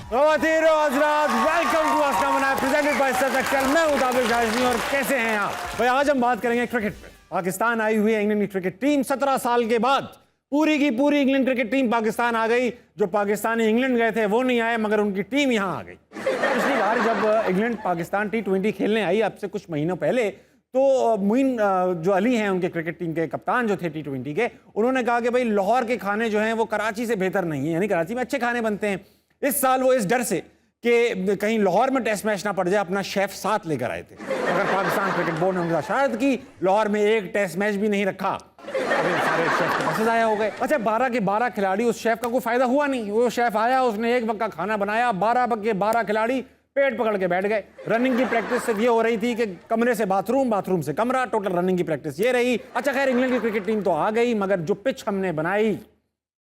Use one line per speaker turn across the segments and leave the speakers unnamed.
ख़वातीन और हज़रात, welcome to अस्ना मना प्रेजेंटेड बाय सत एक्सेल। मैं हूं ताबिश हाशमी और कैसे हैं आप भाई। आज हम बात करेंगे क्रिकेट पे। पाकिस्तान आई हुई है इंग्लैंड की क्रिकेट टीम 17 साल के बाद। पूरी की पूरी इंग्लैंड क्रिकेट टीम पाकिस्तान आ गई। जो पाकिस्तानी इंग्लैंड गए थे वो नहीं आए, मगर उनकी टीम यहाँ आ गई। पिछली बार जब इंग्लैंड पाकिस्तान T20 खेलने आई अब से कुछ महीनों पहले, तो मोइन जो अली हैं उनके क्रिकेट टीम के कप्तान जो थे T20 के, उन्होंने कहा कि भाई लाहौर के खाने जो हैं वो कराची से बेहतर नहीं है, यानी कराची में अच्छे खाने बनते हैं। इस साल वो इस डर से कि कहीं लाहौर में टेस्ट मैच ना पड़ जाए अपना शेफ साथ लेकर आए थे, मगर पाकिस्तान क्रिकेट बोर्ड ने उनका शरारत की, लाहौर में एक टेस्ट मैच भी नहीं रखा। अभी सारे शेफ के पैसे ज़ाया हो गए। अच्छा, 12 के 12 खिलाड़ी, उस शेफ का कोई फायदा हुआ नहीं। वो शेफ आया, उसने एक वक्त का खाना बनाया, 12 के 12 खिलाड़ी पेट पकड़ के बैठ गए। रनिंग की प्रैक्टिस सिर्फ ये हो रही थी कि कमरे से बाथरूम, बाथरूम से कमरा, टोटल रनिंग की प्रैक्टिस ये रही। अच्छा खैर, इंग्लैंड की क्रिकेट टीम तो आ गई, मगर जो पिच हमने बनाई,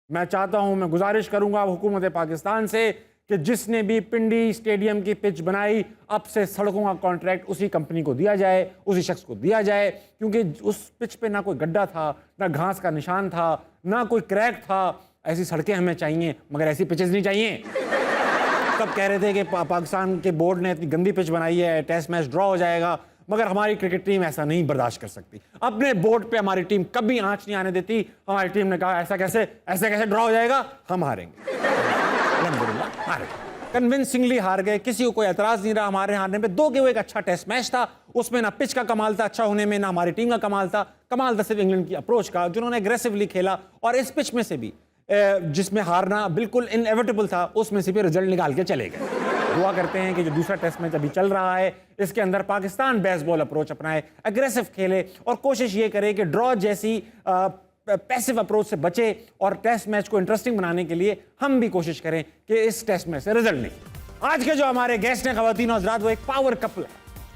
मैं चाहता हूं, मैं गुजारिश करूंगा हुकूमत पाकिस्तान से कि जिसने भी पिंडी स्टेडियम की पिच बनाई, अब से सड़कों का कॉन्ट्रैक्ट उसी कंपनी को दिया जाए, उसी शख्स को दिया जाए, क्योंकि उस पिच पे ना कोई गड्ढा था, ना घास का निशान था, ना कोई क्रैक था। ऐसी सड़कें हमें चाहिए, मगर ऐसी पिचेस नहीं चाहिए। कब कह रहे थे कि पाकिस्तान के बोर्ड ने इतनी गंदी पिच बनाई है, टेस्ट मैच ड्रॉ हो जाएगा, मगर हमारी क्रिकेट टीम ऐसा नहीं बर्दाश्त कर सकती। अपने बोर्ड पे हमारी टीम कभी आंच नहीं आने देती। हमारी टीम ने कहा ऐसा कैसे ड्रॉ हो जाएगा, हम हारेंगे। अल्हम्दुलिल्लाह हारे, कन्विंसिंगली हार गए। किसी को कोई एतराज नहीं रहा हमारे हारने पे। दो के वो एक अच्छा टेस्ट मैच था, उसमें ना पिच का कमाल था अच्छा होने में, ना हमारी टीम का कमाल था सिर्फ इंग्लैंड की अप्रोच का, जिन्होंने एग्रेसिवली खेला। और इस पिच में से भी जिसमें हारना बिल्कुल इनएविटेबल था, उसमें से भी रिजल्ट निकाल के चले गए। दुआ करते हैं कि जो दूसरा टेस्ट मैच अभी चल रहा है, इसके अंदर पाकिस्तान बेसबॉल अप्रोच अपनाए, एग्रेसिव खेले और कोशिश ये करे कि ड्रॉ जैसी पैसिव अप्रोच से बचे और टेस्ट मैच को इंटरेस्टिंग बनाने के लिए हम भी कोशिश करें कि इस टेस्ट मैच से रिजल्ट नहीं। आज के जो हमारे गेस्ट हैं ख़वातीन और हज़रात, वो एक पावर कपल है।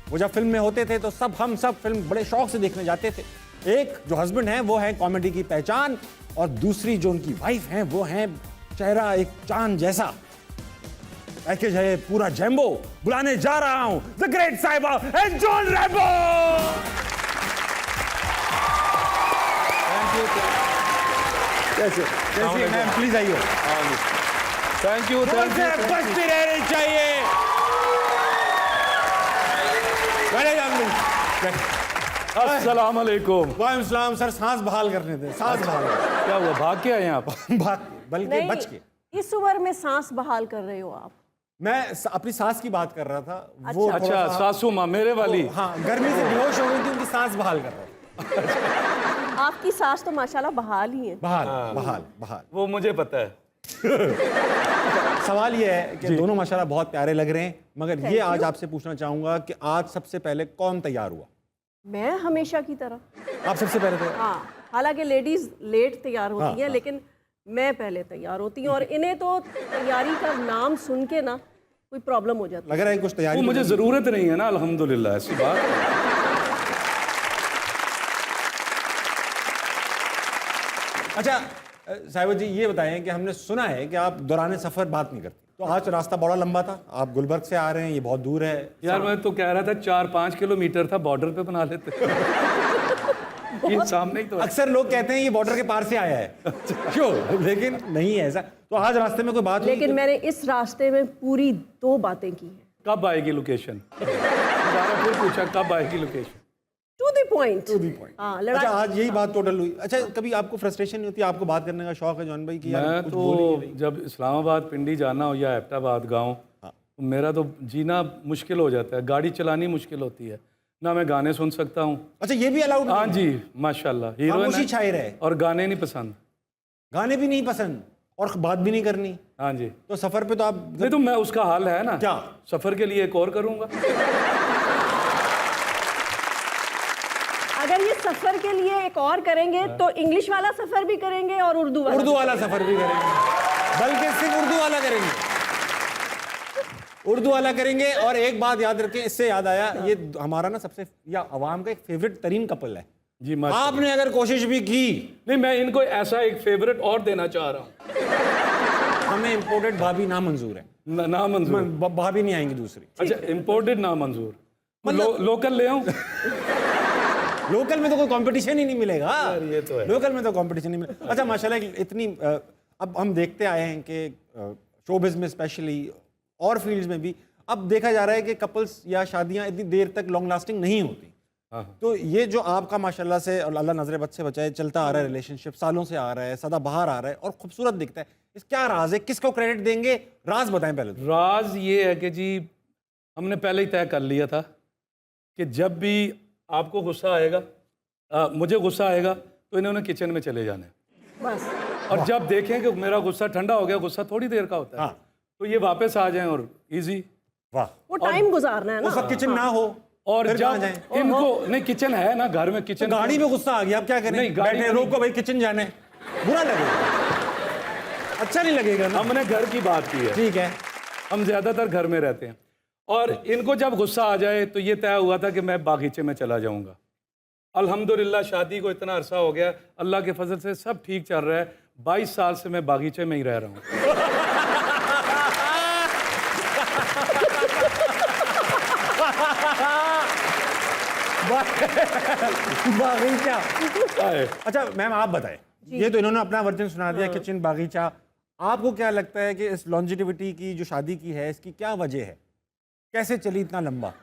वो जब फिल्म में होते थे तो हम सब फिल्म बड़े शौक से देखने जाते थे। एक जो हस्बैंड है वो है कॉमेडी की पहचान, और दूसरी जो उनकी वाइफ है वो है चेहरा एक चांद जैसा। पैकेज है पूरा जैम्बो। बुलाने जा रहा हूं द ग्रेट साहिबा एंड जॉन रैम्बो। कैसे मैम, प्लीज आइए।
Thank you.
बचती रहनी चाहिए।
अस्सलाम वालेकुम।
वालेकुम सलाम। सर सांस बहाल करने थे, सांस बहाल।
क्या हुआ, भाग के आए आप?
भाग बल्कि बच के।
इस उम्र में सांस बहाल कर रहे हो आप?
मैं अपनी सांस की बात कर रहा था।
अच्छा।
वो
अच्छा, सासू माँ मेरे वाली।
हाँ, गर्मी से बेहोश हो गई थी, उनकी सांस बहाल कर रहा था।
आपकी सांस तो माशाल्लाह बहाल ही है।
बहाल।
वो मुझे पता है।
सवाल ये है कि दोनों माशाल्लाह बहुत प्यारे लग रहे हैं, मगर ये आज
you.
आपसे पूछना चाहूंगा कि आज सबसे पहले कौन तैयार हुआ?
मैं हमेशा की तरह।
आप सबसे पहले थे?
हाँ, हालांकि लेडीज लेट तैयार होती हैं,
हाँ।
लेकिन मैं पहले तैयार होती हूँ। और इन्हें तो तैयारी का नाम सुन के ना कोई प्रॉब्लम हो जाती है।
लग रहा है कुछ तैयारी।
वो मुझे जरूरत नहीं है ना, अल्हम्दुलिल्लाह, ऐसी बात।
अच्छा साहिबा जी, ये बताएं कि हमने सुना है कि आप दौरान सफर बात नहीं करते, तो आज रास्ता बड़ा लंबा था, आप गुलबर्ग से आ रहे हैं, ये बहुत दूर है।
यार मैं तो कह रहा था 4-5 किलोमीटर था, बॉर्डर पे बना लेते। ये सामने ही तो है।
अक्सर लोग कहते हैं ये बॉर्डर के पार से आया है, क्यों? लेकिन नहीं है ऐसा। तो आज रास्ते में कोई बात हुई?
लेकिन मैंने इस रास्ते में पूरी 2 बातें की हैं।
कब आएगी लोकेशन? दोबारा फिर पूछा कब आएगी लोकेशन?
To the point.
हाँ, अच्छा आज यही बात टोटल हुई। अच्छा, कभी आपको फ्रस्ट्रेशन नहीं होती? आपको बात करने का शौक है जॉन भाई कि यार
मैं
कुछ
तो
बोल ही नहीं रही?
जब इस्लामाबाद पिंडी जाना हो या एबटाबाद गांव, तो मेरा तो जीना मुश्किल हो जाता है, गाड़ी चलानी मुश्किल होती है, ना मैं गाने सुन सकता हूँ।
अच्छा, ये भी अलाउड?
हाँ जी, माशाल्लाह। हीरोइन
खामोशी छाई रहे
और गाने नहीं पसंद।
गाने भी नहीं पसंद और बात भी नहीं करनी।
हाँ जी।
तो सफर पे तो आप
नहीं, तो मैं उसका हाल है ना,
क्या
सफर के लिए एक और करूँगा।
अगर ये सफर के लिए एक और करेंगे तो इंग्लिश वाला सफर भी करेंगे और उर्दू वाला
सफर भी करेंगे, बल्कि सिर्फ उर्दू वाला करेंगे। उर्दू वाला करेंगे। और एक बात याद रखें, इससे याद आया, ये हमारा ना सबसे या अवाम का एक फेवरेट तरीन कपल है
जी। माशाल्लाह।
आपने अगर कोशिश भी की।
नहीं, मैं इनको ऐसा एक फेवरेट और देना चाह रहा हूँ।
हमें इम्पोर्टेड भाभी ना मंजूर है।
ना मंजूर।
भाभी नहीं आएंगी दूसरी।
अच्छा, इम्पोर्टेड ना मंजूर, लोकल ले आऊं?
लोकल में तो कोई कंपटीशन ही नहीं मिलेगा।
ये तो है।
लोकल में तो कंपटीशन नहीं मिलेगा। अच्छा माशाल्लाह, इतनी अब हम देखते आए हैं कि शोबिज़ में स्पेशली और फील्ड्स में भी अब देखा जा रहा है कि कपल्स या शादियां इतनी देर तक लॉन्ग लास्टिंग नहीं होती।
हाँ।
तो ये जो आपका माशाल्लाह से और अल्लाह नजर बद से बचाए चलता आ रहा है रिलेशनशिप, सालों से आ रहा है, सदाबहार आ रहा है और खूबसूरत दिखता है, इस क्या राज है, किसको क्रेडिट देंगे? राज बताएं पहले तो।
राज ये है कि जी हमने पहले ही तय कर लिया था कि जब भी आपको गुस्सा आएगा, मुझे गुस्सा आएगा तो इन्होंने किचन में चले जाना है
बस।
और जब देखें कि मेरा गुस्सा ठंडा हो गया, गुस्सा थोड़ी देर का होता है,
हाँ।
तो ये वापस आ जाएं और इजी।
वाह।
वो टाइम गुजारना है ना।
उसका किचन ना हो
और
फिर
जब
कहाँ जाएं?
इनको नहीं, किचन है ना घर में,
तो
किचन
गाड़ी में गुस्सा आ गया, अब क्या करें?
नहीं, गाड़ी
बैठे
में
रोको भाई, किचन जाने, बुरा लगेगा, अच्छा नहीं लगेगा ना।
हमने घर की बात की है,
ठीक है।
हम ज्यादातर घर में रहते हैं और इनको जब गुस्सा आ जाए तो ये तय हुआ था कि मैं बागीचे में चला जाऊंगा। अल्हम्दुलिल्लाह शादी को इतना अरसा हो गया, अल्लाह के फजल से सब ठीक चल रहा है। 22 साल से मैं बागीचे में ही रह रहा हूँ।
बागीचा।
आए।
अच्छा मैम आप बताएं, ये तो इन्होंने अपना वर्जन सुना दिया, किचन बागीचा। आपको क्या लगता है कि इस लॉन्जिटिविटी की जो शादी की है, इसकी क्या वजह है? कैसे चली इतना लंबा?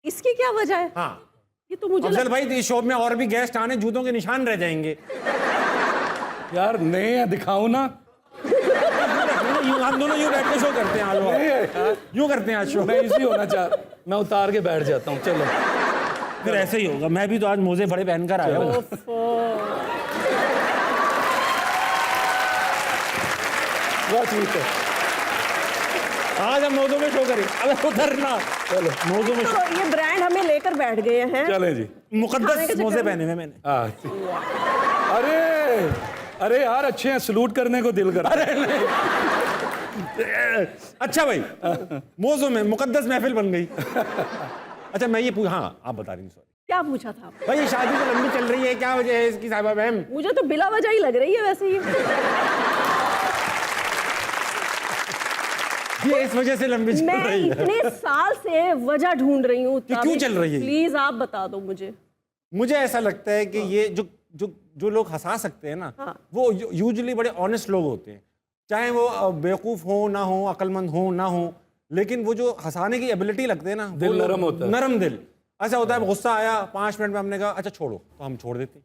इसकी क्या वजह है?
हाँ
ये तो मुझे
अफजल भाई, इस शो में और भी गेस्ट आने, जूतों के निशान रह जाएंगे।
यार नए हैं, दिखाऊं ना?
हम दोनों यूं बैठ के शो करते हैं आज, यूं करते हैं आज शो।
मैं इजी होना चाह, मैं उतार के बैठ जाता हूँ। चलो
फिर ऐसे ही होगा। मैं भी तो आज मोजे बड़े पहनकर आया हूँ।
बस ठीक है,
आज हम मोजों में शो करें। अबे उधर ना, चलो मोजों में
तो ये ब्रांड हमें लेकर बैठ गए हैं।
चलें जी।
मुकद्दस मोजे पहने हुए मैंने।
हाँ। अरे यार अच्छे हैं, सलूट करने को दिल कर।
अच्छा भाई, मोजों में मुकद्दस महफिल बन गई। अच्छा मैं ये हाँ आप बता रही, सॉरी
क्या पूछा था आपने?
भाई ये शादी तो लंबी चल रही है, क्या वजह है इसकी साहिबा मैम?
मुझे तो बिला वजह ही लग रही है वैसे ही।
ये इस वजह से लंबी चल
मैं
रही है।
इतने साल से वजह ढूंढ रही हूँ।
ये क्यों चल रही है?
प्लीज आप बता दो मुझे।
मुझे ऐसा लगता है कि ये जो लोग हंसा सकते हैं ना,
हाँ।
वो यूजुअली बड़े ऑनेस्ट लोग होते हैं, चाहे वो बेवकूफ हो ना हो, अक्लमंद हो ना हो, लेकिन वो जो हंसाने की एबिलिटी लगते हैं ना,
दिल
वो
नरम होता है।
नरम दिल। ऐसा होता है गुस्सा आया 5 मिनट में हमने कहा अच्छा छोड़ो, तो हम छोड़ देते।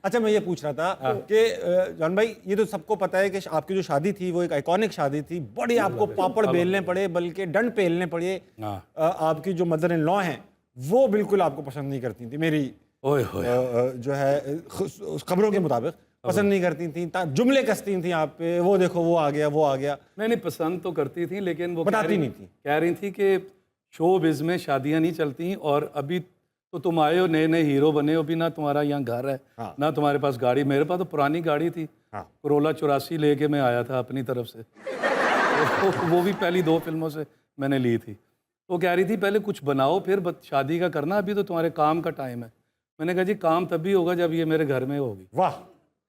अच्छा मैं ये पूछ रहा था कि जान भाई, ये तो सबको पता है कि आपकी जो शादी थी वो एक आइकॉनिक शादी थी, बड़ी आपको पापड़ बेलने पड़े, बल्कि डंड पेलने पड़े। आपकी जो मदर इन लॉ हैं वो बिल्कुल आपको पसंद नहीं करती थी, मेरी
ओए होए।
जो है खबरों के मुताबिक पसंद नहीं करती थी, जुमले कसती थी आप पे, वो देखो वो आ गया, वो आ गया।
नहीं पसंद तो करती थी, लेकिन वो
बताती नहीं थी।
कह रही थी कि शो बिज में शादियां नहीं चलती, और अभी तो तुम आए हो, नए नए हीरो बने हो, भी ना तुम्हारा यहाँ घर है,
हाँ।
ना तुम्हारे पास गाड़ी। मेरे पास तो पुरानी गाड़ी थी,
हाँ।
करोला 84 लेके मैं आया था अपनी तरफ से। वो भी पहली 2 फिल्मों से मैंने ली थी। वो कह रही थी पहले कुछ बनाओ फिर शादी का करना, अभी तो तुम्हारे काम का टाइम है। मैंने कहा जी काम तभी होगा जब ये मेरे घर में होगी।
वाह।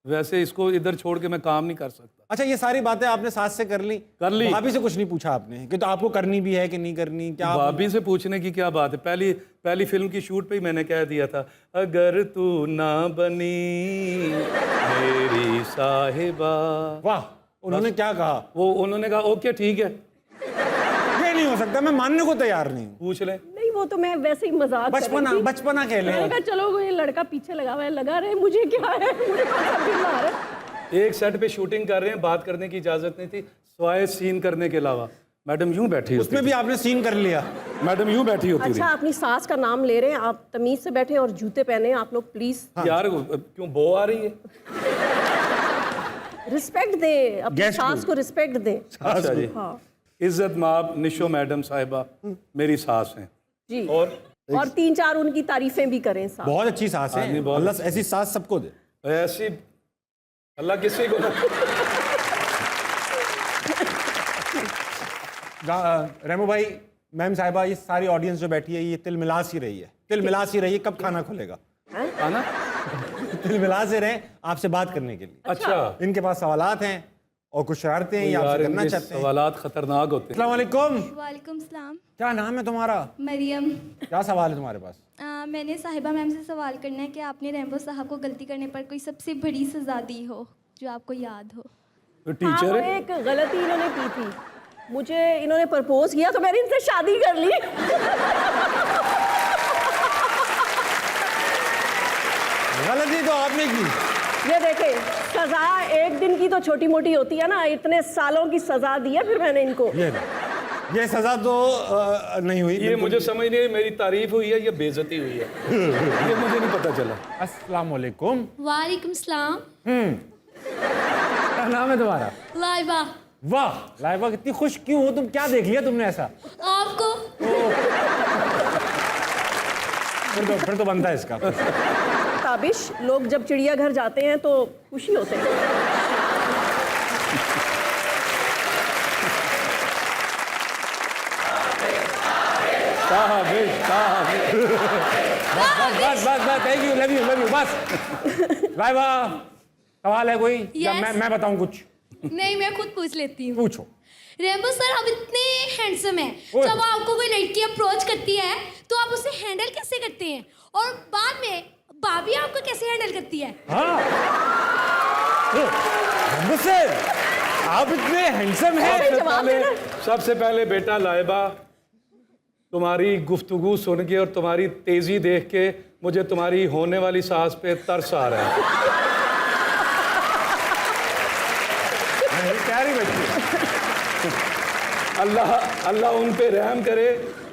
वैसे इसको इधर छोड़ के मैं काम नहीं कर सकता।
अच्छा ये सारी बातें आपने सास से कर ली? भाभी से कुछ नहीं पूछा आपने कि तो आपको करनी भी है कि नहीं करनी? क्या
भाभी से पूछने की क्या बात है, पहली फिल्म की शूट पे ही मैंने कह दिया था, अगर तू ना बनी मेरी साहिबा।
वाह, उन्होंने क्या कहा?
उन्होंने कहा ओके ठीक है।
ये नहीं हो सकता, मैं मानने को तैयार नहीं हूँ।
पूछ ले।
नहीं वो तो मैं वैसे ही मजाक कर रही थी।
बचपना कह ले।
मैंने कहा चलो ये लड़का पीछे लगा हुआ है, लगा रहे, मुझे क्या है, मुझे कौन सा बिल आ रहा है।
एक सेट पे शूटिंग कर रहे हैं, बात करने की इजाजत नहीं थी सिवाय सीन करने के अलावा। मैडम यूं बैठी होती
उसमें भी आपने सीन कर लिया?
मैडम यूं बैठी होती
अच्छा अपनी सास का नाम ले रहे हैं आप, तमीज से बैठे और जूते पहने आप लोग प्लीज।
यार क्यों बो आ रही है?
रिस्पेक्ट दे अपनी सास को, रिस्पेक्ट दे।
अच्छा जी।
हाँ
इज्जत माब निशो मैडम साहिबा मेरी सास हैं
जी, और 3-4 उनकी तारीफें भी करें सास।
बहुत अच्छी सास है, अल्लाह ऐसी सास सबको दे।
ऐसी अल्लाह किसी को ना।
रेमो भाई, मैम साहिबा, ये सारी ऑडियंस जो बैठी है ये तिल मिलास ही रही है, तिल मिलास ही रही है। कब खाना खुलेगा?
खाना
तिल मिला से रहे आपसे बात करने के लिए।
अच्छा
इनके पास सवालात हैं और कुछ शरारतें हैं, ये आपसे करना चाहते हैं।
सवालात खतरनाक होते हैं।
अस्सलाम वालेकुम।
वालेकुम सलाम।
क्या नाम है तुम्हारा?
मरियम।
क्या सवाल है तुम्हारे पास?
मैंने साहिबा मैम से सवाल करना है कि आपने रैम्बो साहब को गलती करने पर कोई सबसे बड़ी सज़ा दी हो जो आपको याद हो।
तो टीचर
हाँ,
है।
एक गलती इन्होंने की थी, मुझे इन्होंने प्रपोज किया तो मैंने इनसे शादी कर ली।
गलती तो आपने की।
ये देखें, सजा एक दिन की तो छोटी मोटी होती है ना, इतने सालों की सजा दी है फिर मैंने इनको।
ये सजा तो नहीं हुई।
ये मुझे समझ नहीं आई, मेरी तारीफ हुई है या बेइज्जती हुई है, ये मुझे नहीं पता चला।
अस्सलाम वालेकुम।
वालेकुम सलाम।
क्या नाम है तुम्हारा?
लाइबा।
वाह लाइबा, कितनी खुश क्यों हो तुम? क्या देख लिया तुमने ऐसा?
आपको
फिर तो बनता है इसका।
ताबिश, लोग जब चिड़ियाघर जाते हैं तो खुशी होते हैं।
बस थैंक यू, लव यू बस। लाइबा सवाल है कोई या
Yes.
मैं बताऊं कुछ?
नहीं, मैं खुद पूछ लेती हूँ।
पूछो।
रेम्बो सर, आप इतने हैंडसम हैं,
ओए।
जब आपको कोई लड़की अप्रोच करती है तो आप उसे हैंडल कैसे करते हैं, और बाद में भाभी आपको कैसे हैंडल करती है?
हाँ सर, आप इतने हैंडसम हैं।
सबसे पहले बेटा लाइबा, तुम्हारी गुफ्तगू सुन के और तुम्हारी तेजी देख के मुझे तुम्हारी होने वाली सास पे तरस आ रहा है।
प्यारी बच्ची।
अल्लाह अल्लाह उन पे रहम करे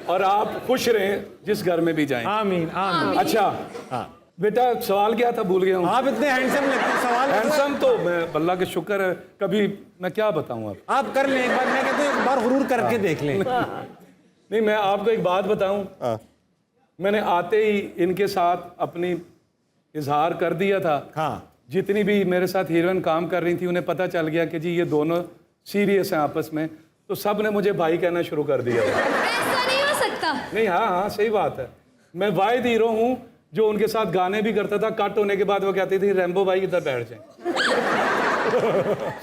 और आप खुश रहें जिस घर में भी जाएं।
आमीन आमीन।
अच्छा
हाँ
बेटा, सवाल क्या था भूल गया हूँ।
आप इतने हैंडसम लगते हैं। सवाल
हैंडसम तो मैं, अल्लाह का शुक्र है, कभी मैं क्या बताऊँ
आप कर लें एक बार। मैं कहता हूँ एक बार गुरूर करके देख लें।
नहीं, मैं आपको एक बात बताऊं, मैंने आते ही इनके साथ अपनी इजहार कर दिया था।
हाँ
जितनी भी मेरे साथ हीरोइन काम कर रही थी उन्हें पता चल गया कि जी ये दोनों सीरियस हैं आपस में, तो सब ने मुझे भाई कहना शुरू कर दिया था।
ऐसा नहीं हो सकता।
नहीं, हाँ सही बात है। मैं वाहिद हीरो हूँ जो उनके साथ गाने भी करता था। कट होने के बाद वो कहती थी रैम्बो भाई इधर बैठ जाए।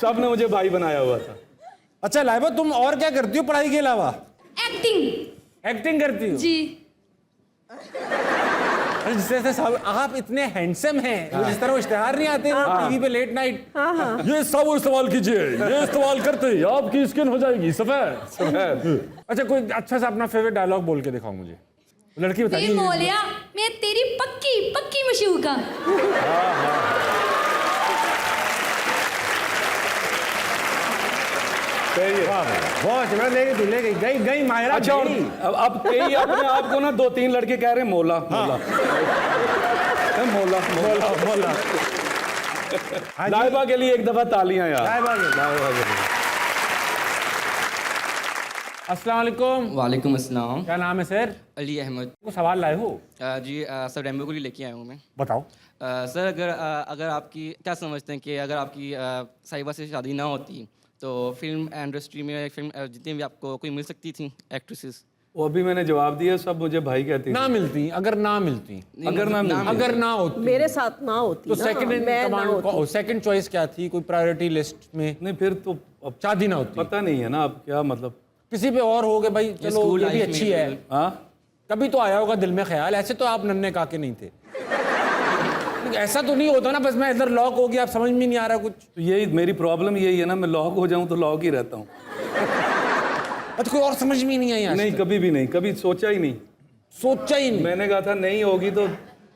सब ने मुझे भाई बनाया हुआ था।
अच्छा लाइबा, तुम और क्या करती हो पढ़ाई के अलावा?
एक्टिंग।
एक्टिंग करती हो?
जी।
अरे जिस सब आप इतने हैंडसम हैं, जिस तरह वो इश्तिहार नहीं आते टीवी पे लेट नाइट, ये सब इस्तेमाल कीजिए, ये इस्तेमाल करते ही आपकी स्किन हो जाएगी सफेद। अच्छा कोई अच्छा सा अपना फेवरेट डायलॉग बोल के दिखाओ मुझे। लड़की
वे
बताइए।
मोलिया, मैं तेरी पक्की पक्की मशहूका।
बहुत ले गई मायरा।
अच्छा, और अब कई अपने आप को ना 2-3 लड़के कह रहे हैं मोला मोला मोला मोला
बोला
लाइबा के लिए एक दफा तालियां यार।
लाइबा के लिए। अस्सलाम वालेकुम।
वालेकुम अस्सलाम।
क्या नाम है सर?
अली अहमद।
को सवाल लाए हो?
जी सर, रैम्बो को लिए लेके आया हूँ मैं।
बताओ।
सर अगर आपकी क्या समझते हैं कि अगर आपकी साहिबा से शादी ना होती तो फिल्म इंडस्ट्री में फिल्म जितनी भी आपको कोई मिल सकती थी एक्ट्रेसेस?
वो अभी मैंने जवाब दिया, सब मुझे भाई कहती
ना मिलती, अगर ना मिलती, अगर ना होती,
मेरे साथ ना होती
तो
ना,
सेकंड इन
मैं ना होती।
कमांड, सेकंड चॉइस क्या थी? कोई प्रायोरिटी लिस्ट में?
नहीं, फिर तो अब
शादी ना होती,
पता नहीं है ना अब क्या मतलब।
किसी पे और हो गए भाई, चलो
स्कूल
ये भी
लाइफ
अच्छी
में
है।
हाँ,
कभी तो आया होगा दिल में ख्याल, ऐसे तो आप नन्हे काके नहीं थे। ऐसा तो नहीं होता ना बस मैं इधर लॉक हो गया, आप समझ में नहीं आ रहा कुछ।
तो यही मेरी प्रॉब्लम यही है ना, मैं लॉक हो जाऊं तो लॉक ही रहता हूँ।
तो कोई और समझ में ही नहीं आई आज
नहीं,
तक?
कभी भी नहीं, कभी सोचा ही नहीं।
सोचा ही नहीं।
मैंने कहा था नहीं होगी तो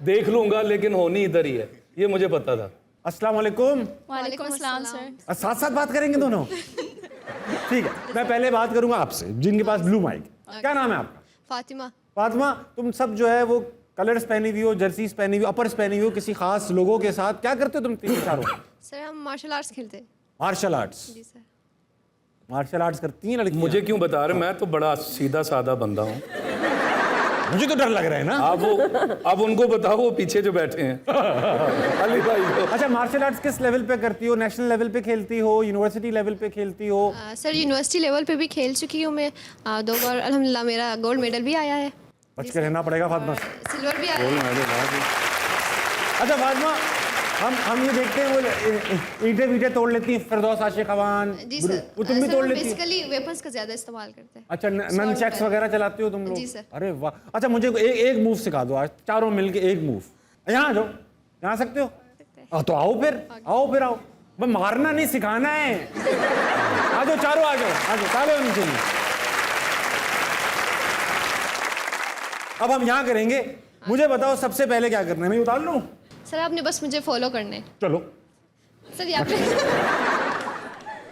देख लूंगा, लेकिन होनी इधर ही है, ये मुझे पता था।
अस्सलाम वालेकुम।
वालेकुम अस्सलाम सर।
साथ साथ बात करेंगे दोनों? ठीक है, मैं पहले बात करूंगा आपसे जिनके पास ब्लू माइक। क्या नाम है आपका?
फातिमा।
फातिमा, तुम सब जो है वो कलर्स पहनी हुई हो, जर्सीज पहनी हुई, अपर्स पहनी हुई हो, किसी खास लोगों के साथ क्या करते हो तुम तीनों चारों?
सर हम मार्शल आर्ट्स खेलते हैं।
Martial arts.
जी सर।
मार्शल आर्ट्स करती हैं लड़कियां?
मुझे क्यों बता रहे? मैं तो बड़ा सीधा साधा बंदा हूँ।
मुझे तो डर लग रहा है ना।
अब उनको बताओ, वो पीछे जो बैठे हैं अली भाई को।
अच्छा, मार्शल आर्ट्स किस लेवल पे करती हो? नेशनल लेवल पे खेलती हो, यूनिवर्सिटी लेवल पे खेलती हो?
सर यूनिवर्सिटी लेवल पे भी खेल चुकी हूँ मैं 2 बार, अल्हम्दुलिल्लाह मेरा गोल्ड मेडल भी आया है।
बच के रहना पड़ेगा फातिमा से।
सिल्वर भी आया है।
अच्छा फातिमा, हम ये देखते हैं वो ईंटें वींटे तोड़ लेती हैं, फिरदौस आशिक खवान,
जी सर।
वो तुम भी तोड़ लेती हो?
बेसिकली वेपन्स का ज़्यादा इस्तेमाल करते हैं।
अच्छा, ननचैक्स वगैरह चलाती हो तुम लोग?
जी सर।
अरे वाह। अच्छा मुझे एक मूव सिखा दो आज, चारों मिलके एक मूव। यहाँ आ जाओ, यहाँ आ सकते हो? तो आओ फिर आओ। बस मारना नहीं सिखाना है। आ जाओ चारों, आ जाओ ताले होनी चाहिए। अब हम यहाँ करेंगे, मुझे बताओ सबसे पहले क्या करना है, मैं उतार लूँ?
सर आपने बस मुझे फॉलो करना है।
चलो
सर यहाँ पे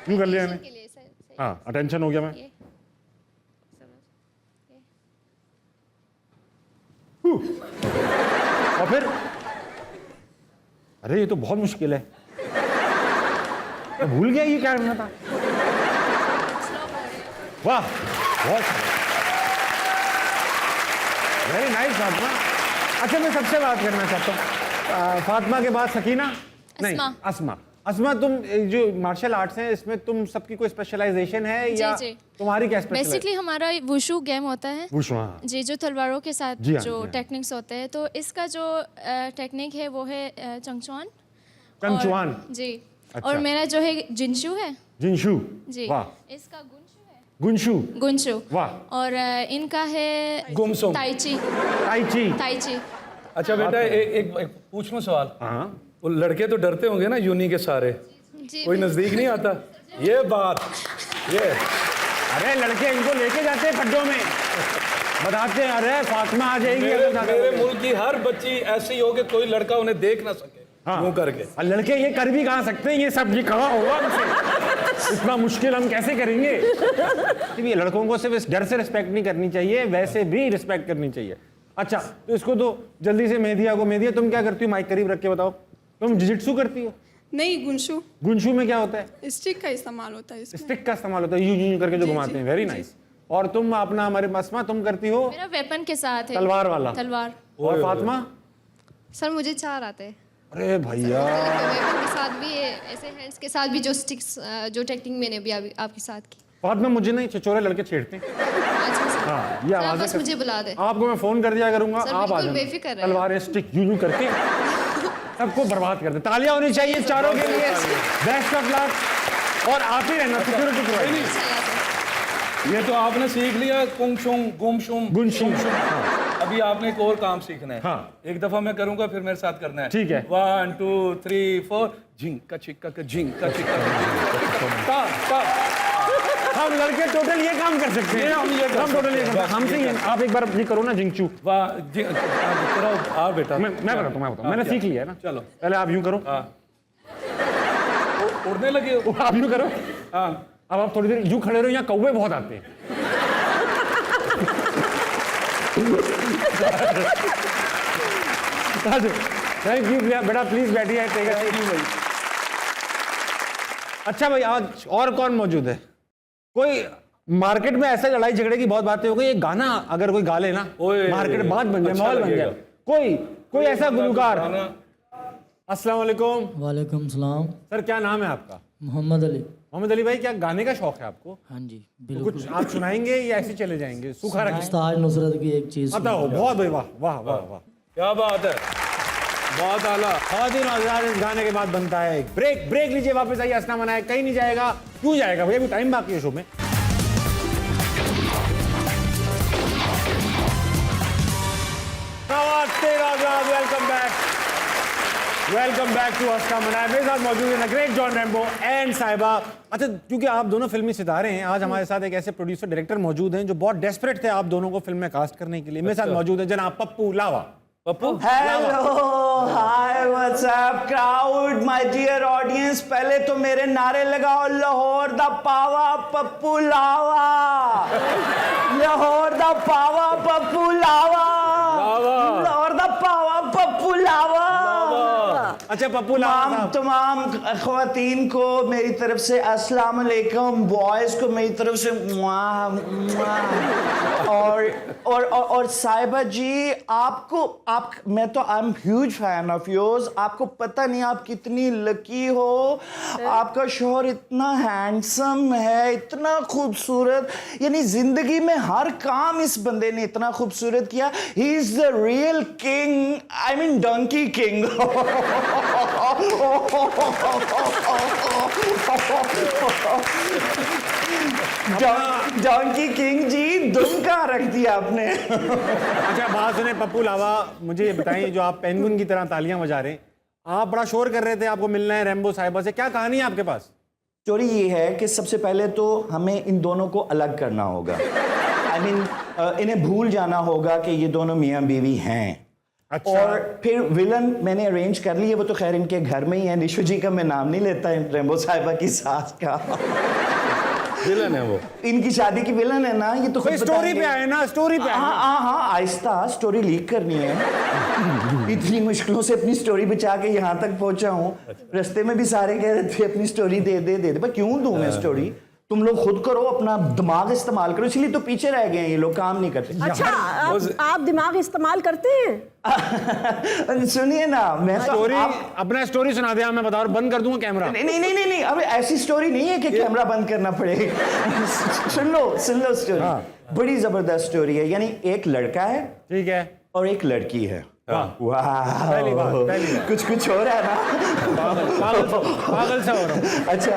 क्यों कर लिया मैंने?
के लिए सर
हाँ अटेंशन हो गया मैं।
ये
और फिर अरे ये तो बहुत मुश्किल है, मैं भूल गया ये क्या करना था। वाह बहुत वेरी नाइस फातिमा। अच्छा मैं सबसे बात करना चाहता हूँ, फातिमा के बाद सकीना नहीं अस्मा। अस्मा तुम जो मार्शल आर्ट्स हैं इसमें तुम सबकी कोई स्पेशलाइजेशन है या
जी।
तुम्हारी क्या स्पेशलाइजेशन?
बेसिकली हमारा वुशु गेम होता है
वुशु, हाँ।
जी, जो तलवारों के साथ
जी हाँ,
जो
जी हाँ।
टेक्निक्स होते हैं, तो इसका जो टेक्निक है वो है चंगचुआन।
कंचुआन।
जी।
अच्छा।
और मेरा जो है जिनशु है।
जिनशु।
जी।
वाह।
इसका गुनशु है।
गुनशु।
गुनशु।
वाह।
और इनका है
गुमसुम।
ताइची।
ताइची।
ताइची।
अच्छा बेटा एक पूछ लूं सवाल।
हाँ
वो लड़के तो डरते होंगे ना यूनी के सारे,
जी।
कोई नजदीक नहीं आता? ये बात ये
अरे लड़के इनको लेके जाते हैं खड्डों में, बताते हैं अरे फातिमा आ जाएगी
मेरे
अगर ज्यादा
मेरे
हो गया।
मुल्क की हर बच्ची ऐसी हो कि कोई लड़का उन्हें देख ना सके।
हाँ।
यूं करके
और लड़के ये कर भी कहाँ सकते हैं, ये सब ये कहाँ होगा उनसे, इतना मुश्किल हम कैसे करेंगे? ये लड़कों को सिर्फ इस डर से रिस्पेक्ट नहीं करनी चाहिए, वैसे भी रिस्पेक्ट करनी चाहिए। अच्छा तो इसको तो जल्दी से मेहदिया को, मेहदिया तुम क्या करती हो, माइक करीब रख के बताओ, तुम जिजिट्सु करती हो?
नहीं, गुंशु
गुंशु में क्या होता है?
स्टिक का इस्तेमाल होता है इसमें।
स्टिक का इस्तेमाल होता है, यूं करके जो घुमाते हैं, वेरी नाइस। और तुम अपना हमारे अस्मा तुम करती हो
मेरा वेपन के साथ है
तलवार वाला।
तलवार।
और फातिमा?
सर मुझे 4 आते हैं।
अरे भैया
वेपन के साथ भी ऐसे हैंड्स के साथ भी जो स्टिक्स जो टेक्निक मैंने भी आपके साथ की।
फातिमा मुझे नहीं छिछोरे लड़के छेड़ते हैं।
अच्छा सर।
हाँ ये
सर, आप
आवाज़ें
बस मुझे बुला दे।
आपको मैं फोन कर दिया करूंगा,
सर,
आप आ
बिल्कुल
जाना,
बेफिक्र रहे।
तलवार स्टिक यूं करके सबको बर्बाद कर दे। तालियां होनी चाहिए चारों के लिए, बेस्ट ऑफ लक। और आप ही रहना सिक्योरिटी प्रोवाइड।
चला सर।
ये तो आपने सीख लिया कुंगशुम गुमशुम
गुनशुम।
अभी आपने एक और काम सीखना है।
हाँ।
एक दफा मैं करूंगा फिर मेरे साथ करना है।
ठीक है।
1 2 3 4 झिंका चिक्का का झिंका चिक्का ता ता।
हम लड़के टोटल ये काम कर सकते हैं, हम टोटल ये करते हैं। हमसे ये आप एक बार ये करो ना जिंगचू।
वाह कराओ आ बेटा।
मैं बताता हूँ, मैंने सीख लिया है ना।
चलो
पहले आप यूं करो,
हाँ। उड़ने लगे हो?
आप यूं करो,
हाँ।
अब आप थोड़ी देर यूं खड़े रहो, यहाँ कौवे बहुत आते हैं। थैंक यू बेटा, प्लीज बैठिए, टेक अ सीट। अच्छा भाई आज और कौन मौजूद है? कोई मार्केट में ऐसा लड़ाई झगड़े की बहुत बातें हो गई, ये गाना अगर कोई गा लेना
ओए,
मार्केट बात बन जाए,
अच्छा
माहौल बन
लगेगा।
जाए। कोई ऐसा गुलकार। अस्सलाम वालेकुम।
वालेकुम सलाम।
सर क्या नाम है आपका?
मोहम्मद अली।
मोहम्मद अली भाई, क्या गाने का शौक है आपको?
हाँ जी
तो
बिल्कुल।
कुछ आप सुनाएंगे या ऐसे चले जाएंगे? सूखा रखें।
उस्ताद नुसरत की एक चीज़
बताओ। बहुत भाई, वाह वाह वाह वाह,
क्या बात है, बहुत आला।
खातिन आज़ाद। इस गाने के बाद बनता है एक ब्रेक लीजिए, वापस आइए। असना मनाए कहीं नहीं जाएगा। क्यों जाएगा भैया, अभी टाइम बाकी है शो में। वेलकम बैक टू अस्ना मनाए। मेरे साथ मौजूद है ग्रेट जॉन रैम्बो एंड साहिबा। अच्छा क्योंकि आप दोनों फिल्मी सितारे हैं, आज हमारे साथ एक ऐसे प्रोड्यूसर डायरेक्टर मौजूद हैं जो बहुत डेस्परेट थे आप दोनों को फिल्म में कास्ट करने के लिए। मेरे साथ मौजूद है जनाब Pappu Lava.
Pappu
hello hi what's up crowd my dear audience, पहले तो मेरे नारे लगाओ, लाहौर दा पावा पप्पू लावा, लाहौर दा पावा पप्पू लावा, लाहौर दा पावा पप्पू लावा।
अच्छा पप्पू लावा,
तमाम ख्वातीन को मेरी तरफ से अस्सलाम वालेकुम, बॉयज को मेरी तरफ से मुआ, मुआ। और साहिबा जी आपको मैं तो I am huge fan of yours. आपको पता नहीं आप कितनी लकी हो, आपका शौहर इतना हैंडसम है, इतना खूबसूरत, यानी जिंदगी में हर काम इस बंदे ने इतना खूबसूरत किया। He is the real king, I mean donkey king. Donkey king ji, दुम कहाँ रख दिया आपने?
अच्छा बात सुने पप्पू लावा, मुझे ये बताइए, जो आप पेंगुइन की तरह तालियां बजा रहे हैं, आप बड़ा शोर कर रहे थे, आपको मिलना है रैम्बो साहिबा से, क्या कहानी है आपके पास?
स्टोरी ये है कि सबसे पहले तो हमें इन दोनों को अलग करना होगा। आई मीन इन्हें भूल जाना होगा कि ये दोनों मियाँ बीवी हैं।
अच्छा।
और फिर विलन मैंने अरेंज कर ली है, वो तो खैर इनके घर में ही है। निशु जी का मैं नाम नहीं लेता, रेम्बो साहिबा की सास का।
विलन है वो,
इनकी शादी की विलन है ना, ये तो खुद
स्टोरी
बताएंगे।
पे आए ना, स्टोरी पे आए।
हाँ, आहिस्ता स्टोरी लीक करनी है। इतनी मुश्किलों से अपनी स्टोरी बचा के यहाँ तक पहुंचा हूँ। रास्ते में भी सारे कह रहे थे अपनी स्टोरी दे पर क्यों दूं मैं स्टोरी? तुम लोग खुद करो, अपना दिमाग इस्तेमाल करो, इसलिए तो पीछे रह गए हैं ये लोग, काम नहीं करते।
अच्छा, आप दिमाग इस्तेमाल करते हैं?
सुनिए ना, मैं
स्टोरी अपना स्टोरी सुना दे, मैं बता रहा हूं, बंद कर दूंगा कैमरा।
नहीं, अब ऐसी स्टोरी नहीं है कि कैमरा बंद करना पड़ेगा। सुन लो स्टोरी।
हाँ।
बड़ी जबरदस्त स्टोरी है। यानी एक लड़का है,
ठीक है,
और एक लड़की है। वाह,
पहली बार।
कुछ हो रहा है ना।
पागल सा हो रहा हूं।
अच्छा,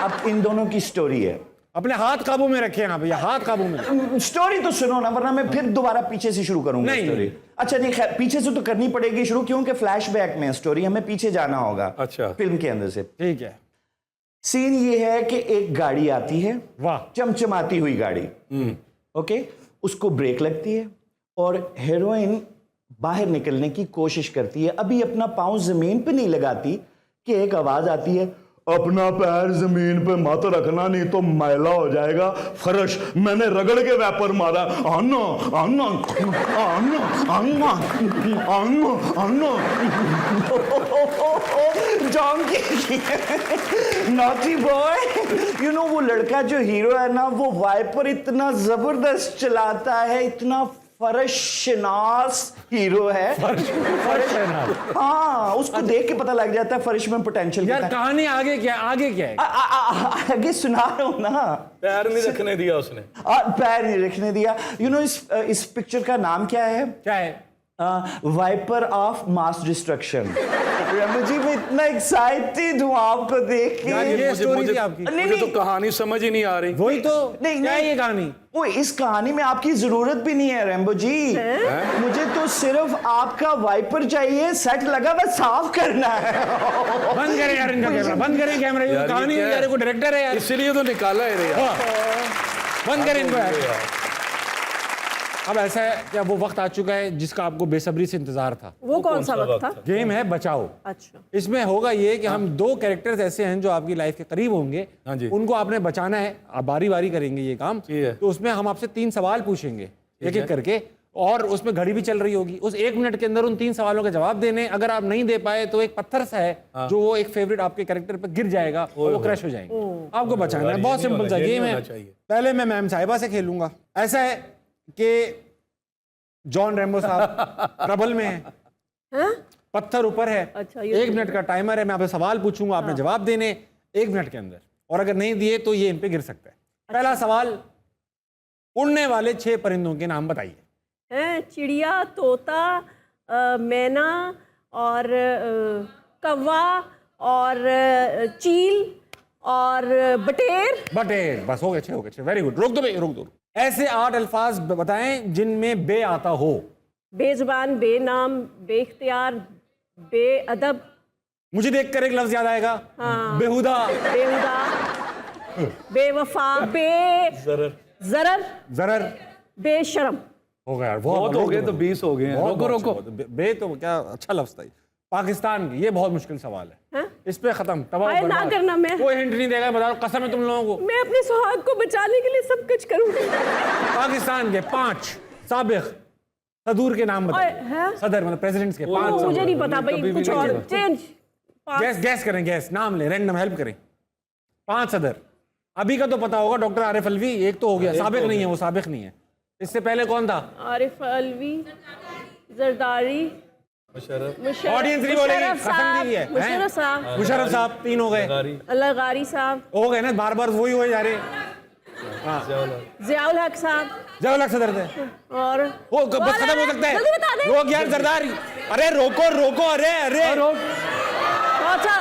अब इन दोनों की स्टोरी है।
अपने हाथ काबू में रखे ना भैया, हाथ काबू में।
स्टोरी तो सुनो ना, वरना मैं फिर दोबारा पीछे से शुरू करूंगा
नहीं।
स्टोरी। अच्छा नहीं, खैर पीछे से तो करनी पड़ेगी शुरू, क्योंकि फ्लैशबैक में स्टोरी, हमें पीछे जाना होगा।
अच्छा।
फिल्म के अंदर से।
ठीक है।
सीन ये है कि एक गाड़ी आती है,
वाह,
चमचमाती हुई गाड़ी। ओके, उसको ब्रेक लगती है और हीरोइन बाहर निकलने की कोशिश करती है। अभी अपना पांव जमीन पे नहीं लगाती कि एक आवाज आती है, अपना पैर जमीन पे मत रखना नहीं तो मैला हो जाएगा फर्श। मैंने रगड़ के वैपर मारा। आना आना आना आना आना आना। Naughty boy. यू नो, वो लड़का जो हीरो है ना, वो वाइपर इतना जबरदस्त चलाता है, इतना फर्शनास हीरो है।
फर्श।
हाँ, उसको देख के पता लग जाता है फर्श में पोटेंशियल
यार
कितना है।
कहानी आगे क्या है?
आगे सुना रहा हूं ना।
पैर नहीं रखने दिया उसने।
पैर नहीं रखने दिया। यू नो, इस पिक्चर का नाम क्या है?
क्या है?
Weapon of mass destruction. मुझे मैं इतना एक्साइटेड हूँ आपको देख के।
यार, ये स्टोरी थी आपकी।
मुझे तो कहानी समझ ही नहीं आ रही।
वही तो।
नहीं,
क्या है
नहीं।
ये कहानी?
वो इस कहानी में आपकी जरूरत भी नहीं है रेम्बो जी। मुझे तो सिर्फ आपका वाइपर चाहिए, सेट लगा बस साफ करना है।
बंद करें यार इनका कैमरा, बंद करें कैमरा। ये कहानी है यार, को डायरेक्टर है यार,
इसीलिए तो निकाला है रे यार।
बंद करें इनको यार। अब ऐसा है कि अब वो वक्त आ चुका है जिसका आपको बेसब्री से इंतजार था।
वो कौन सा वक्त था?
गेम है बचाओ।
अच्छा।
इसमें होगा ये कि हम दो कैरेक्टर्स ऐसे हैं जो आपकी लाइफ के करीब होंगे,
हाँ जी।
उनको आपने बचाना है। आप बारी बारी करेंगे ये काम।
ठीक है।
तो उसमें हम आपसे 3 सवाल पूछेंगे एक एक करके, और उसमें घड़ी भी चल रही होगी। उस 1 मिनट के अंदर उन 3 सवालों के जवाब देने। अगर आप नहीं दे पाए तो एक पत्थर सा है जो वो एक फेवरेट आपके कैरेक्टर पर गिर जाएगा और वो क्रश हो जाएंगे। आपको बचाना है, बहुत सिंपल सा गेम है। पहले मैं मैम साहिबा से खेलूंगा। ऐसा है कि जॉन रेम्बो साहब ट्रबल में है। पत्थर ऊपर है।
अच्छा, ये
1 मिनट का टाइमर है। मैं आपसे सवाल पूछूंगा, आपने जवाब देने 1 मिनट के अंदर, और अगर नहीं दिए तो ये इन पे गिर सकता है। पहला सवाल, उड़ने वाले 6 परिंदों के नाम बताइए।
चिड़िया, तोता, मैना और कौवा और चील और बटेर।
बस हो गए 6 हो गए। Very good. रोक दो भाई, रोक दो। ऐसे 8 अल्फाज बताएं जिनमें बे आता हो।
बेजुबान, बेनाम, बेख्तियार, बेअदब।
मुझे देखकर एक लफ्ज याद आएगा। बेहुदा,
बेहुदा, बेवफा, जरर, बेशरम।
हो गया यार,
बहुत हो गए तो 20 हो गए हैं। रोको रोको।
बे तो क्या अच्छा लफ्ज था। पाकिस्तान की, ये बहुत मुश्किल सवाल है। इस पे खत्म। तबाह
ना करना, मैं
कोई हिंट नहीं देगा। बता दो, कसम है तुम लोगों को।
मैं अपने सुहाग को बचाने के लिए सब कुछ करूंगी।
पाकिस्तान के 5 साबिक सदूर के नाम बताइए। सदर मतलब प्रेसिडेंट्स के 5।
मुझे नहीं पता भाई, कुछ और चेंज।
गैस करें, गैस नाम ले, रैंडम हेल्प करें। 5 सदर। अभी का तो पता होगा, डॉक्टर आरिफ अलवी। एक तो हो गया, साबिक नहीं है, वो साबिक नहीं है। इससे पहले कौन था?
आरिफ अलवी, जरदारी,
ऑडियंस नहीं बोलेगी, कसम दी है। मुशर्रफ साहब 3 हो गए।
लगारी साहब
हो गए ना, बार बार वही हो जा रहे।
जियाउल हक साहब,
जियाउल हक सदर थे।
और
वो बस खत्म हो सकता है।
जल्दी बता दे।
रोक यार जरदारी। अरे रोको रोको, अरे
अच्छा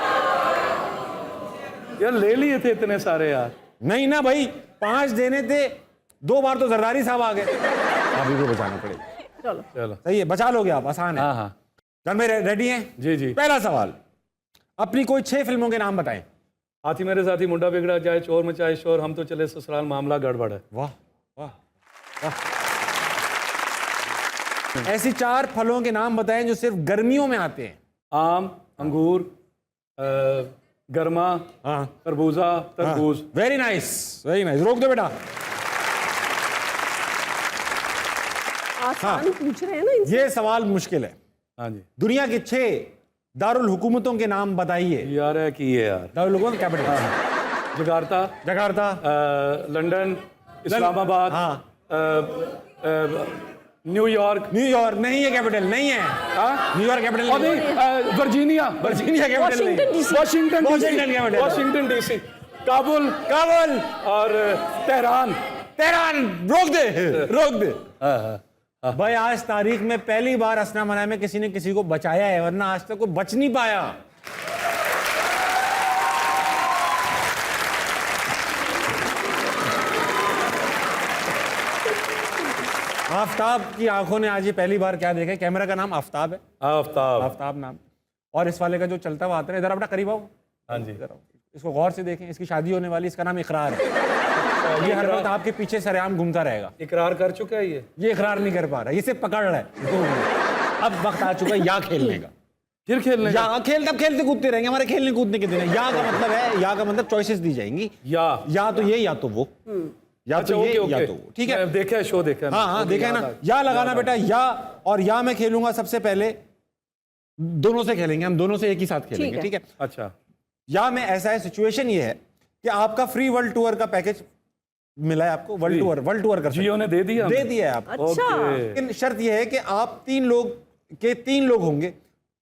यार ले लिए थे इतने सारे यार।
नहीं ना भाई, 5 देने थे, 2 बार तो जरदारी साहब आ गए। अभी को बचाना पड़ेगा।
चलो
सही है, बचा लोगे आप, आसान है।
हाँ।
जान में रेडी हैं?
जी।
पहला सवाल, अपनी कोई 6 फिल्मों के नाम बताएं।
हाथी मेरे साथी मुंडा बिगड़ा जाए चोर मचाए शोर हम तो चले ससुराल मामला गड़बड़ है।
वाह वाह वाह। ऐसी 4 फलों के नाम बताएं जो सिर्फ गर्मियों में आते हैं।
आम, अंगूर, गरमा,
हाँ,
तरबूजा, तरबूज।
Very nice very nice. रोक दो बेटा।
आसान पूछ रहे हैं ना इनसे।
ये सवाल मुश्किल है।
हाँ जी।
दुनिया के 6 दारुल हुकूमतों के नाम बताइए।
यार है कि ये यार
दारुल हुकूमत capital.
Jakarta,
Jakarta,
London, Islamabad,
हाँ,
न्यूयॉर्क।
न्यूयॉर्क नहीं है कैपिटल, नहीं है।
हाँ?
न्यूयॉर्क कैपिटल
और
नहीं
नहीं,
है।
वर्जीनिया,
वर्जीनिया कैपिटल नहीं है।
Washington
Washington capital।
Washington DC, Kabul
Kabul
और तेहरान।
तेहरान। रोक दे रोक दे।
हाँ, हाँ।
भाई आज तारीख में पहली बार असना मना में किसी ने किसी को बचाया है, वरना आज तक कोई बच नहीं पाया। आफ्ताब की आंखों ने आज ये पहली बार क्या देखा? कैमरा का नाम आफ्ताब है।
आफ्ताब।
आफ्ताब नाम। और इस वाले का जो चलता हुआ आता है, इधर अपना करीब आओ।
हाँ जी।
इधर आओ। इसको गौर से देखें, इसकी शादी होने वाली, इसका नाम इकरार है। ये हर वक्त आपके पीछे सरेआम घूमता रहेगा।
इकरार कर चुका है ये
इकरार नहीं कर पा रहा, ये सिर्फ पकड़ रहा है। अब वक्त आ चुका है या खेलने का।
फिर खेलने
या तब खेलते कूदते रहेंगे, हमारे खेलने कूदने के दिन है। या का मतलब है, या का मतलब चॉइसेस दी जाएंगी, या तो ये या तो वो, या
अच्छा,
तो ये
ओके,
या तो वो। ठीक है,
देखा है शो, देखा है।
हाँ हाँ देखा है ना। या लगाना बेटा, या। और या मैं खेलूंगा सबसे पहले, दोनों से खेलेंगे हम, दोनों से एक ही साथ खेलेंगे। ठीक है।
अच्छा।
या में ऐसा है, सिचुएशन ये है कि आपका फ्री वर्ल्ड टूर का पैकेज मिला है आपको। वर्ल्ड टूर कर
जियो ने दे दिया,
दे दिया है आपको।
अच्छा।
लेकिन शर्त यह है कि आप 3 लोग होंगे,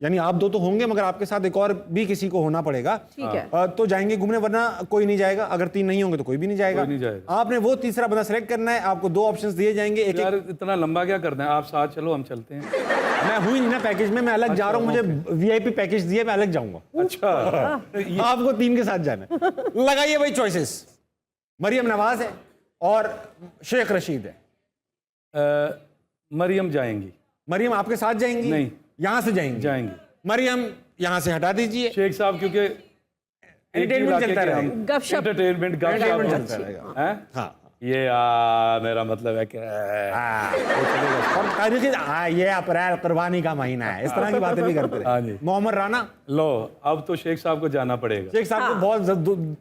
यानी आप 2 तो होंगे, मगर आपके साथ एक और भी किसी को होना पड़ेगा।
ठीक है।
तो जाएंगे घूमने, वरना कोई नहीं जाएगा। अगर 3 नहीं होंगे तो कोई भी नहीं जाएगा। आपने वो तीसरा बंदा सेलेक्ट करना है। आपको 2 ऑप्शंस दिए जाएंगे। एक
यार इतना लंबा क्या करना है, आप साथ चलो, हम चलते हैं।
मैं हुई नहीं ना पैकेज में, मैं अलग जा रहा हूँ। मुझे VIP पैकेज दिए, मैं अलग जाऊंगा।
अच्छा।
आपको 3 के साथ जाना है। लगाइए भाई चॉइसेस। मरियम नवाज है और शेख रशीद है।
मरियम जाएंगी।
मरियम आपके साथ जाएंगी?
नहीं,
यहां से जाएंगी। मरियम यहां से हटा दीजिए।
शेख साहब क्योंकि
एंटरटेनमेंट चलता रहेगा,
गपशप
एंटरटेनमेंट
चलता रहेगा।
हाँ, ये मेरा मतलब है कि
और तारीखी ये अप्रैल कुर्बानी का महीना है, इस तरह की बातें भी करते
हाँ
रहे।
जी।
मोहम्मद राना।
लो, अब तो शेख साहब को जाना पड़ेगा।
शेख साहब को बहुत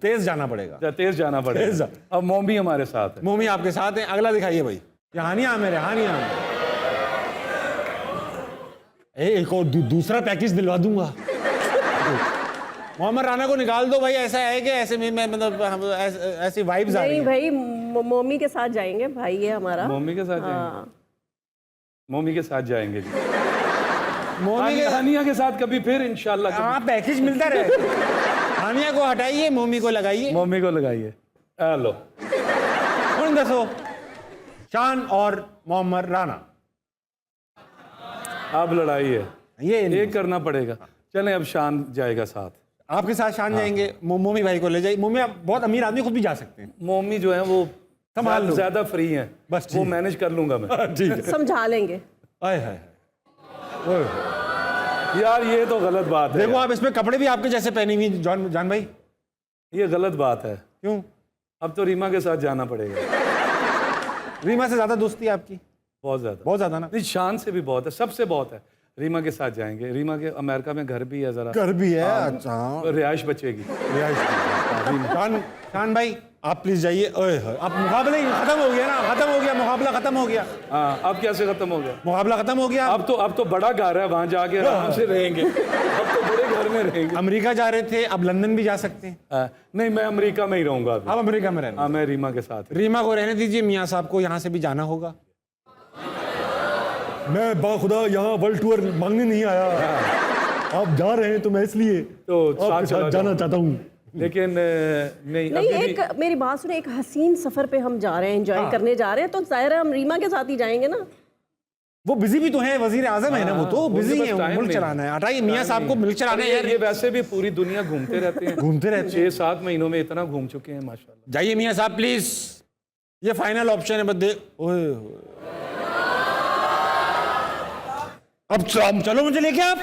तेज जाना पड़ेगा।
तेज जाना पड़ेगा। अब मोमी हमारे साथ है।
मोमी आपके साथ है। अगला दिखाइए भाई। हानिया मेरे, हानिया एक और दूसरा पैकेज दिलवा दूंगा। मोहम्मद राना को निकाल दो भाई। ऐसा है कि ऐसे में मतलब ऐसी वाइब्स आ रही
नहीं
हैं।
भाई, मोमी के साथ जाएंगे भाई, ये हमारा।
मोमी के साथ जाएंगे। मोमी के साथ जाएंगे जी।
मोमी
हानिया के साथ कभी फिर इंशाल्लाह।
हाँ, पैकेज मिलता रहे। हानिया को हटाइए, मोमी को लगाइए।
मोमी को लगाइए। लो,
कौन दसो? शान और मोहम्मद राना।
अब लड़ाई है,
ये
करना पड़ेगा। चलें, अब शान जाएगा साथ।
आपके साथ शान जाएंगे। मोमी भाई को ले जाइए। मोमी आप बहुत अमीर आदमी, खुद भी जा सकते हैं।
मोमी जो है वो
संभाल लो।
ज्यादा फ्री हैं,
बस
वो मैनेज कर लूंगा मैं।
ठीक है,
समझा लेंगे।
आए हाय।
यार ये तो गलत बात है।
देखो आप इसमें कपड़े भी आपके जैसे पहनी हुई जान भाई।
ये गलत बात है।
क्यों?
अब तो रीमा के साथ जाना पड़ेगा।
रीमा से ज्यादा दोस्ती है आपकी?
बहुत ज्यादा।
बहुत ज्यादा ना?
नहीं, शान से भी बहुत है, सबसे बहुत है। रीमा के साथ जाएंगे। रीमा के अमेरिका में घर भी है, जरा
घर भी है। अच्छा,
रिहाइश बचेगी।
शान भाई आप प्लीज जाइए। अब मुकाबला ही खत्म हो गया ना, खत्म हो गया मुकाबला, खत्म हो गया।
हाँ, अब कैसे खत्म हो गया?
मुकाबला खत्म हो गया।
अब तो बड़ा घर है, वहां जाके आराम से रहेंगे। अब तो बड़े घर में रहेंगे।
अमेरिका जा रहे थे, अब लंदन भी जा सकते हैं।
नहीं, मैं अमेरिका में ही रहूंगा अभी।
अब अमेरिका में रहना।
हाँ, मैं रीमा के साथ।
रीमा को रहने दीजिए, मियाँ साहब को यहाँ से भी जाना होगा। मैं बाखुदा यहाँ वर्ल्ड टूर मांगने नहीं आया। आप जा रहे हैं तो मैं इसलिए
तो
आपके साथ जाना चाहता हूँ।
लेकिन नहीं,
नहीं, एक मेरी बात सुने, एक हसीन सफर पे हम जा रहे हैं, एंजॉय करने जा रहे हैं, तो जाहिर है हम रीमा के साथ ही जाएंगे ना।
वो बिजी भी तो है, वजीर आजम है ना, वो तो बिजी है, मुल्क चलाना है। हटाइए मियाँ साहब को, मुल्क चलाना है यार।
ये वैसे भी पूरी दुनिया घूमते रहते हैं।
घूमते रहते हैं।
6-7 महीनों में इतना घूम चुके हैं माशाल्लाह।
जाइए मियाँ साहब प्लीज, ये फाइनल ऑप्शन है। बदे अब चलो मुझे लेके आप।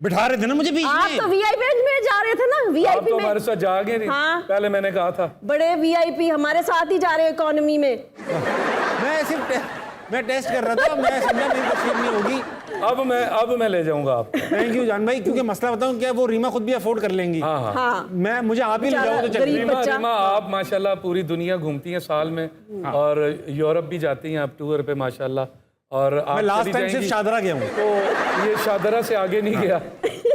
बिठा रहे थे ना मुझे बीच
आप
में।
तो वीआईपी में जा रहे थे ना,
आप
वीआईपी
तो
में।
हमारे साथ जागे नहीं।
हाँ।
पहले मैंने कहा था
बड़े वीआईपी हमारे साथ ही जा रहे हैं इकोनॉमी में।
मैं सिर्फ मैं टेस्ट कर रहा था, मैं समझा मेरी तस्वीर नहीं होगी।
अब मैं ले जाऊंगा आपको।
थैंक यू जान भाई, क्योंकि मसला बताऊं क्या, वो रीमा खुद भी अफोर्ड कर लेंगी।
हाँ हाँ।
हाँ,
मुझे आप ही ले जाओ तो चल।
गरीब
रीमा
बच्चा।
रीमा आप माशाल्लाह पूरी दुनिया घूमती हैं साल में, और यूरोप भी जाती हैं आप टूर पे माशाल्लाह, और आप
मैं लास्ट
चली
टाइम सिर्फ
जाएंगी।
शादरा गया हूँ,
तो ये शादरा से आगे नहीं गया,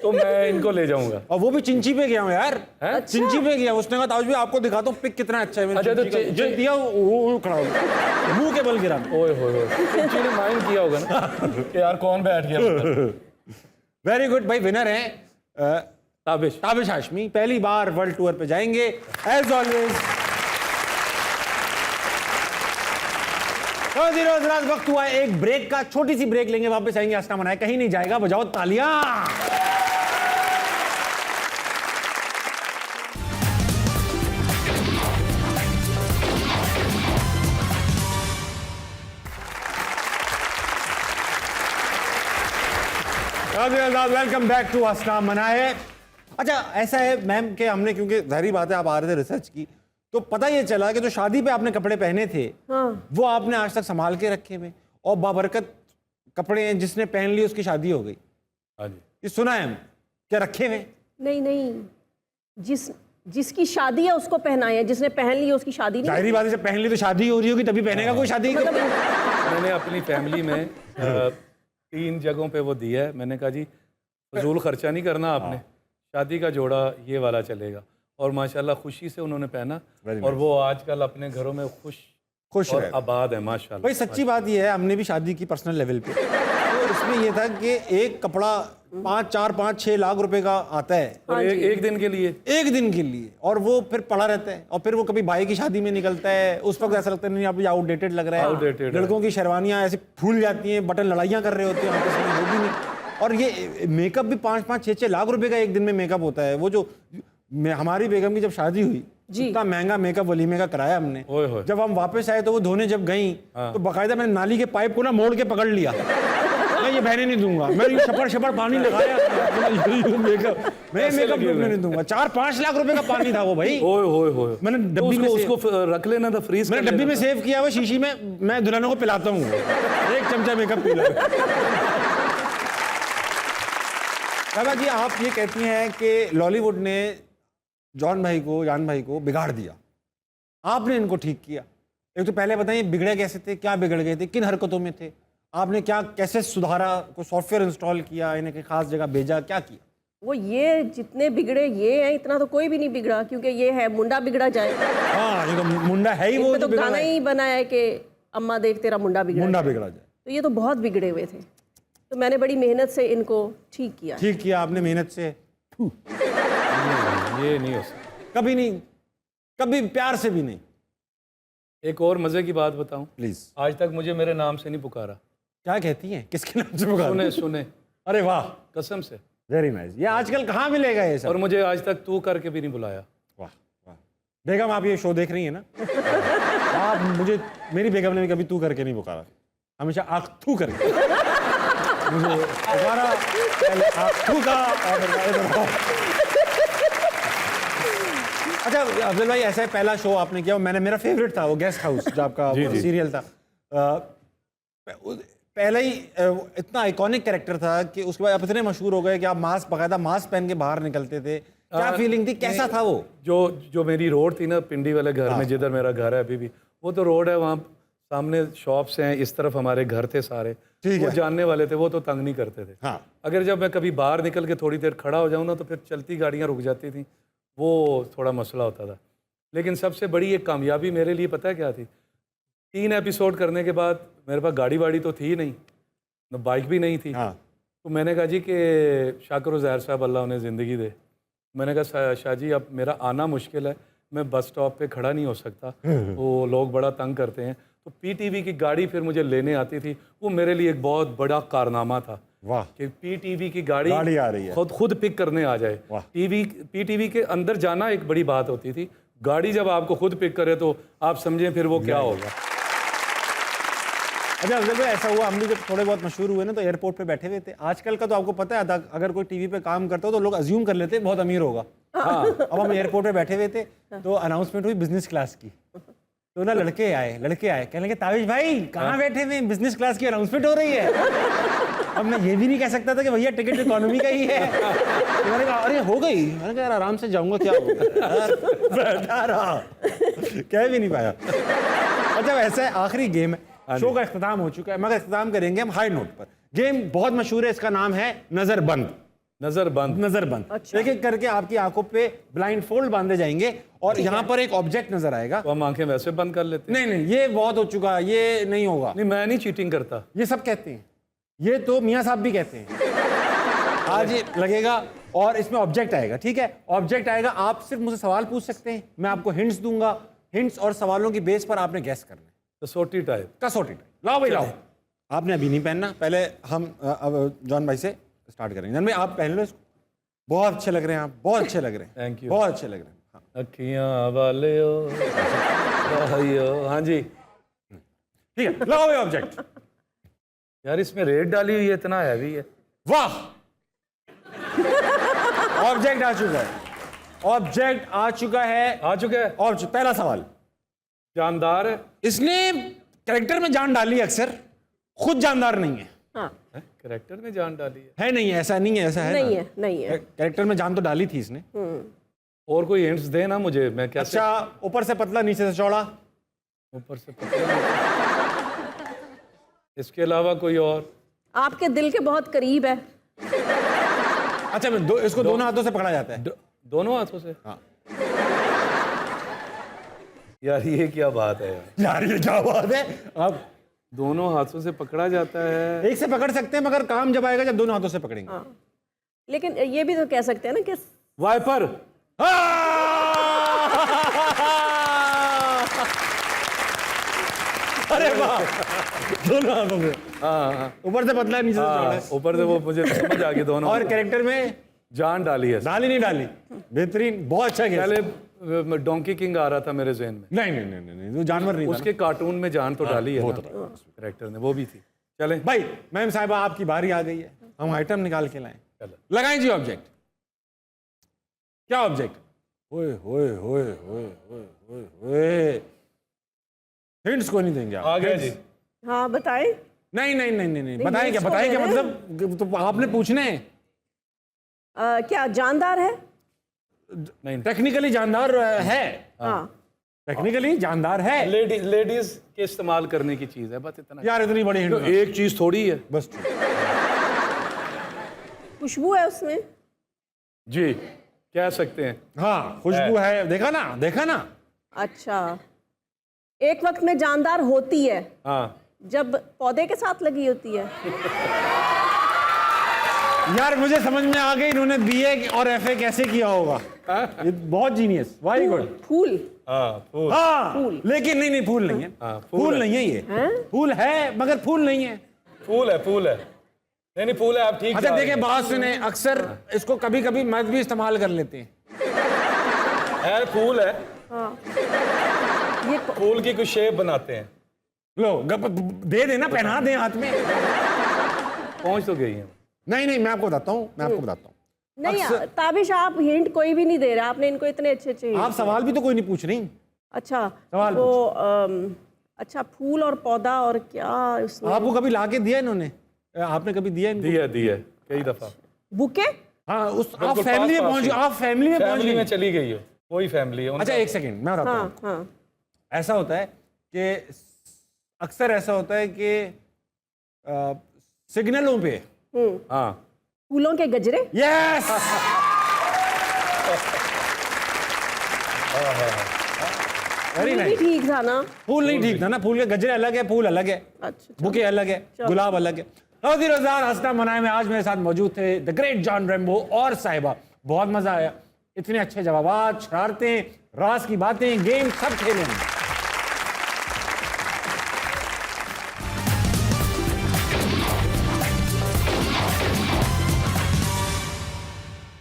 तो मैं इनको ले जाऊंगा।
और वो भी चिंची पे गया हूँ यार।
हैं?
चिंची पे गया, उसने कहा ताज भी आपको दिखाता हूँ पिक कितना अच्छा है। मैंने
अच्छा, तो
चिंची का
जो
जो दिया वो खड़ा हो गया, मुंह के बल गिरा।
ओए होए चिंची ने माइंड किया होगा ना कि यार कौन बैठ गया।
वेरी गुड भाई, विनर हैं
ताबिश।
ताबिश हाशमी, पहली बार वर्ल्ड टूर पे जाएंगे एज ऑलवेज। तो हज़रात, वक्त हुआ एक ब्रेक का, छोटी सी ब्रेक लेंगे, वापस आएंगे। आस्था मनाए कहीं नहीं जाएगा, बजाओ तालियां। वेलकम बैक टू आस्था मनाए। अच्छा, ऐसा है मैम कि हमने, क्योंकि जाहिर बात है आप आ रहे थे रिसर्च की, तो पता ये चला कि जो शादी पे आपने कपड़े पहने थे वो आपने आज तक संभाल के रखे हुए, और बाबरकत कपड़े हैं, जिसने पहन लिए उसकी शादी हो गई।
हाँ जी।
ये सुना है हम, क्या रखे हुए?
नहीं, जिसकी शादी है उसको पहनाए है, जिसने पहन ली है उसकी शादी नहीं।
जाहिर बात है, जब पहन ली तो शादी हो रही होगी, तभी पहनेगा कोई शादी के कपड़े।
मैंने अपनी फैमिली में 3 जगहों पे वो दिया है। मैंने कहा जी फजूल खर्चा नहीं करना आपने, शादी का जोड़ा ये वाला चलेगा, और माशाल्लाह खुशी से उन्होंने पहना, और वो आजकल अपने घरों में खुश और
रहे।
आबाद है माशाल्लाह।
भाई सच्ची बात ये है, हमने भी शादी की पर्सनल लेवल पे, तो इसमें ये था कि एक कपड़ा 4-5-6 लाख रुपए का आता है,
और एक दिन के लिए,
एक दिन के लिए, और वो फिर पड़ा रहता है, और फिर वो कभी भाई की शादी में निकलता है, उस वक्त ऐसा लगता है नहीं, अभी आउटडेटेड लग रहा है।
Outdated है।
लड़कों की शेरवानियां ऐसे फूल जाती हैं, बटन लड़ाइयाँ कर रहे होते हैं आपस में, वो भी नहीं। और ये मेकअप भी 5-5-6-6 लाख रुपए का एक दिन में मेकअप होता है। वो जो हमारी बेगम की जब शादी हुई, इतना महंगा मेकअप वलीमे का कराया हमने।
ओए होए।
जब हम वापस आए तो वो धोने जब गई, तो बाकायदा मैंने नाली के पाइप को ना मोड़ के पकड़ लिया, मैं ये बहने नहीं दूंगा, मैं ये शपड़ पानी लगाया, मेकअप मैं मेकअप डूबने नहीं दूंगा। 4-5 लाख रुपए का पानी था वो भाई।
ओए होए होए।
मैंने
तो
डब्बी में
उसको रख लेना था, फ्रीज
मैंने डब्बी में सेव किया हुआ शीशी में, मैं दुल्हनों को पिलाता हूँ, 1 चमचा मेकअप पी लो। दादा जी, आप ये कहती हैं कि लॉलीवुड ने जान भाई को बिगाड़ दिया, आपने इनको ठीक किया। एक तो पहले बताइए बिगड़े कैसे थे, क्या बिगड़ गए थे, किन हरकतों में थे, आपने क्या कैसे सुधारा, कोई सॉफ्टवेयर इंस्टॉल किया, इन्हें किसी खास जगह भेजा, क्या किया?
वो ये जितने बिगड़े ये हैं, इतना तो कोई भी नहीं बिगड़ा, क्योंकि ये है मुंडा बिगड़ा जाए।
हाँ, ये तो मुंडा है ही, वो
तो गाना ही बना है कि अम्मा देख तेरा मुंडा बिगड़ा
बिगड़ा जाए।
तो ये तो बहुत बिगड़े हुए थे, तो मैंने बड़ी मेहनत से इनको ठीक किया।
ठीक किया आपने मेहनत से।
ये नहीं हो सकता,
कभी नहीं, कभी प्यार से भी नहीं।
एक और मजे की बात बताऊं,
प्लीज।
आज तक मुझे मेरे नाम से नहीं पुकारा।
क्या कहती हैं, किसके नाम से पुकारा?
सुने।
अरे वाह,
कसम से।
Very nice. ये आजकल कहाँ मिलेगा ये सब?
और मुझे आज तक तू करके भी नहीं बुलाया।
वाह वाह। बेगम, आप ये शो देख रही है ना? आप मुझे, मेरी बेगम ने भी कभी तू करके नहीं पुकारा, हमेशा आँख थू करके मुझे पुकारा, पहले आँख थू का और फिर। अच्छा अफजल भाई, ऐसा है पहला शो आपने किया, मैंने, मेरा फेवरेट था वो गेस्ट हाउस, जो आपका सीरियल था। पहला ही इतना आइकॉनिक कैरेक्टर था कि उसके बाद आप इतने मशहूर हो गए कि आप मास्क, बाकायदा मास्क पहन के बाहर निकलते थे। क्या फीलिंग थी, कैसा था वो?
जो मेरी रोड थी ना पिंडी वाले घर में, जिधर मेरा घर है अभी भी, वो तो रोड है, वहाँ सामने शॉप्स हैं, इस तरफ हमारे घर थे सारे, वो जानने वाले थे, वो तो तंग नहीं करते थे।
हाँ।
अगर जब मैं कभी बाहर निकल के थोड़ी देर खड़ा हो जाऊँ ना, तो फिर चलती गाड़ियाँ रुक जाती थी, वो थोड़ा मसला होता था। लेकिन सबसे बड़ी एक कामयाबी मेरे लिए पता है क्या थी? 3 एपिसोड करने के बाद मेरे पास गाड़ी वाड़ी तो थी नहीं, न बाइक भी नहीं थी।
हाँ।
तो मैंने कहा जी कि शाकिर ज़हर साहब अल्लाह उन्हें ज़िंदगी दे, मैंने कहा शाह जी अब मेरा आना मुश्किल है, मैं बस स्टॉप पे खड़ा नहीं हो सकता, वो लोग बड़ा तंग करते हैं। तो पीटीवी की गाड़ी फिर मुझे लेने आती थी, वो मेरे लिए एक बहुत बड़ा कारनामा था।
वाह।
कि पीटीवी की गाड़ी
आ रही है,
खुद पिक करने आ जाए। पीटीवी के अंदर जाना एक बड़ी बात होती थी, गाड़ी जब आपको खुद पिक करे तो आप समझें फिर वो क्या होगा।
अच्छा अफजल भाई, ऐसा हुआ हम भी जब थोड़े बहुत मशहूर हुए ना तो एयरपोर्ट पे बैठे हुए थे। आजकल का तो आपको पता है, अगर कोई टीवी पे काम करता हो तो लोग अज्यूम कर लेते हैं बहुत अमीर होगा। हाँ, अब हम एयरपोर्ट पे बैठे हुए थे तो अनाउंसमेंट हुई बिजनेस क्लास की, तो ना लड़के आए कहने लगे ताबिश भाई कहाँ बैठे हुए, बिजनेस क्लास की अनाउंसमेंट हो रही है। अब मैं ये भी नहीं कह सकता था कि भैया टिकट इकोनॉमी का ही है। तो मैंने कहा अरे हो गई, मैंने कहा यार आराम से जाऊंगा, क्या होगा बैठा रहा, कह भी नहीं पाया। अच्छा वैसे आखिरी गेम है, शो का इख्तिताम हो चुका है, मगर इख्तिताम करेंगे हम हाई नोट पर। गेम बहुत मशहूर है, इसका नाम है नजरबंद। नजरबंद।
अच्छा।
एक एक करके आपकी आंखों पे ब्लाइंड फोल्ड बांधे जाएंगे और यहाँ पर एक ऑब्जेक्ट नजर आएगा।
तो हम आंखें वैसे बंद कर लेते हैं?
नहीं, ये बहुत हो चुका, ये नहीं होगा।
नहीं, मैं नहीं चीटिंग करता।
ये सब कहते हैं, ये तो मियाँ साहब भी कहते हैं। आज ये लगेगा और इसमें ऑब्जेक्ट आएगा, ठीक है? ऑब्जेक्ट आएगा, आप सिर्फ मुझसे सवाल पूछ सकते हैं, मैं आपको हिंट्स दूंगा, हिंट्स और सवालों की बेस पर आपने गैस करना है।
कसौटी टाइप।
कसौटी टाइप। लाओ भाई लाओ। आपने अभी नहीं पहनना, पहले हम अब जॉन भाई से स्टार्ट करेंगे। जॉन भाई आप पहन लो इसको, बहुत अच्छे लग रहे हैं आप, बहुत अच्छे लग रहे हैं।
Thank you.
बहुत अच्छे लग रहे हैं। हाँ।
अखियां वाले हो भाइयो। हाँ जी
ठीक है, लाओ भाई ऑब्जेक्ट।
यार इसमें रेट डाली हुई है, इतना हैवी है।
वाह, ऑब्जेक्ट आ चुका है, ऑब्जेक्ट आ चुका है।
आ चुका है।
और पहला सवाल,
जानदार है?
इसने कैरेक्टर में जान डाली है, अक्सर खुद जानदार नहीं है।
हाँ,
कैरेक्टर में जान डाली है?
नहीं है, ऐसा नहीं है, ऐसा है
नहीं
ना?
है, नहीं है।
कैरेक्टर में जान तो डाली थी इसने।
और कोई हिंट्स दे ना मुझे, मैं कैसे?
अच्छा, ऊपर से पतला नीचे से चौड़ा।
ऊपर से पतला। इसके अलावा कोई और?
आपके दिल के बहुत करीब है।
अच्छा इसको दोनों हाथों से पकड़ा जाता है।
दोनों हाथों से?
हाँ।
यार ये क्या बात है
यार ये क्या बात है, आप
दोनों हाथों से पकड़ा जाता है?
एक से पकड़ सकते हैं मगर काम जब आएगा जब दोनों हाथों से पकड़ेंगे।
हाँ, लेकिन ये भी तो कह सकते हैं ना कि
वाइपर।
अरे वाह, दोनों हाथों से।
हाँ,
ऊपर से पतला है नीचे से चौड़ा है।
ऊपर से वो मुझे समझ आ गई दोनों।
और कैरेक्टर में
जान डाली है?
डाली नहीं डाली, बेहतरीन, बहुत अच्छा खेला।
पहले डोंकी किंग आ रहा था मेरे ज़हन में।
नहीं, वो जानवर नहीं था
उसके कार्टून में जान तो डाली है
वो
ना,
तो था।
कैरेक्टर ने, वो भी थी। चले
भाई मैम साहिबा आपकी बारी आ गई है, हम आइटम निकाल के लाएं। लगाएं जी ऑब्जेक्ट। क्या ऑब्जेक्ट? ओए होए होए होए होए होए होए, हिंट्स को नहीं देंगे आप।
आ गया जी।
हाँ बताएं।
नहीं, बताएं क्या, बताएं क्या मतलब, तो आपने पूछना है।
क्या जानदार है?
नहीं,
टेक्निकली जानदार है।
हाँ,
टेक्निकली जानदार है।
लेडीज के इस्तेमाल करने की चीज है, बस इतना।
यार इतनी बड़ी हिंट
एक चीज थोड़ी है
बस।
खुशबू है उसमें?
जी, कह सकते हैं।
हाँ खुशबू है, देखा ना।
अच्छा, एक वक्त में जानदार होती है
हाँ,
जब पौधे के साथ लगी होती है।
यार मुझे समझ में आ गई, इन्होंने बीए और एफए कैसे किया होगा। ये बहुत जीनियस, वेरी गुड।
फूल।
फूल।
हाँ
फूल।
लेकिन नहीं, फूल नहीं है।
हाँ,
फूल नहीं है ये। फूल है मगर फूल नहीं है।
फूल है। नहीं, फूल है, आप ठीक।
अच्छा देखिए, बहुत सुने, अक्सर इसको कभी कभी मर्द भी इस्तेमाल कर लेते हैं।
है, फूल है।
हाँ,
फूल की कुछ शेप बनाते हैं।
लो दे देना, पहना दे हाथ में।
पहुंच तो गई है।
नहीं, मैं आपको बताता हूँ।
नहीं ताबिश, आप हिंट कोई भी नहीं दे रहे, आपने इनको इतने अच्छे
आप सवाल भी तो कोई नहीं पूछ रही।
अच्छा
सवाल
तो अच्छा, फूल और पौधा और क्या उसमें?
आपको कभी लाके दिया इन्होंने? आपने कभी दिया इनको?
दिया कई दफा।
बुके?
हाँ, आप फैमिली में पहुंच, आप फैमिली में पहुंच
फैमिली में
गई।
चली गई हो, कोई फैमिली है।
अच्छा एक सेकंड, मैं बताता हूँ।
हाँ,
ऐसा होता है कि अक्सर ऐसा होता है कि सिग्नलों पे
हाँ,
फूलों के गजरे।
Yes, very nice.
ठीक था ना?
फूल नहीं ठीक था ना, फूल के गजरे अलग है, फूल अलग है,
अच्छा,
बुके अलग है, गुलाब अलग है। रोजी रोज़गार हंसना मनाए में आज मेरे साथ मौजूद थे द ग्रेट जॉन रेम्बो और साहिबा। बहुत मजा आया, इतने अच्छे जवाबात, शरारतें, राज की बातें, गेम सब खेले हैं।